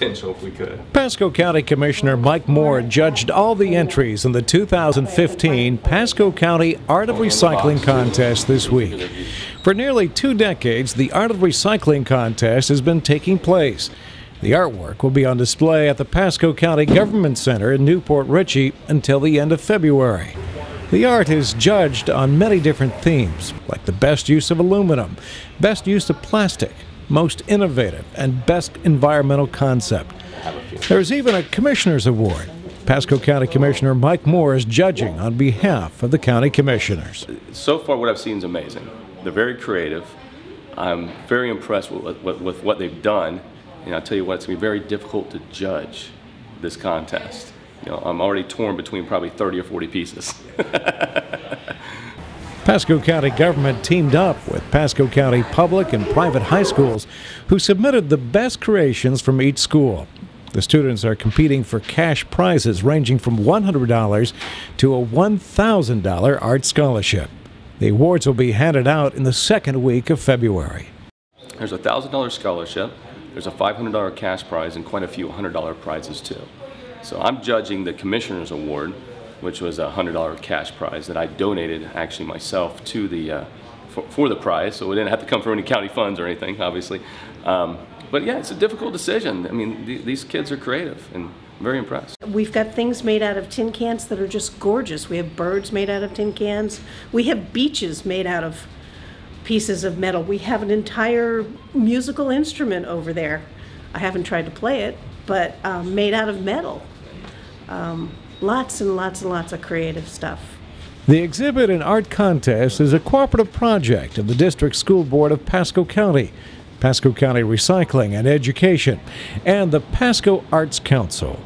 potential if we could. Pasco County Commissioner Mike Moore judged all the entries in the 2015 Pasco County Art of Recycling Contest this week. For nearly 2 decades, the Art of Recycling Contest has been taking place. The artwork will be on display at the Pasco County Government Center in Newport Richey until the end of February. The art is judged on many different themes, like the best use of aluminum, best use of plastic, most innovative, and best environmental concept. There's even a Commissioner's Award. Pasco County Commissioner Mike Moore is judging on behalf of the county commissioners. So far what I've seen is amazing. They're very creative. I'm very impressed with what they've done. And I'll tell you what, it's going to be very difficult to judge this contest. You know, I'm already torn between probably 30 or 40 pieces. Pasco County government teamed up with Pasco County public and private high schools who submitted the best creations from each school. The students are competing for cash prizes ranging from $100 to a $1,000 art scholarship. The awards will be handed out in the second week of February. There's a $1,000 scholarship. There's a $500 cash prize and quite a few $100 prizes too. So I'm judging the Commissioner's Award, which was a $100 cash prize that I donated actually myself to the for the prize, so it didn't have to come from any county funds or anything, obviously. But yeah, it's a difficult decision. I mean, these kids are creative, and I'm very impressed. We've got things made out of tin cans that are just gorgeous. We have birds made out of tin cans. We have beaches made out of pieces of metal. We have an entire musical instrument over there. I haven't tried to play it, but made out of metal. Lots and lots and lots of creative stuff. The exhibit and art contest is a cooperative project of the District School Board of Pasco County, Pasco County Recycling and Education, and the Pasco Arts Council.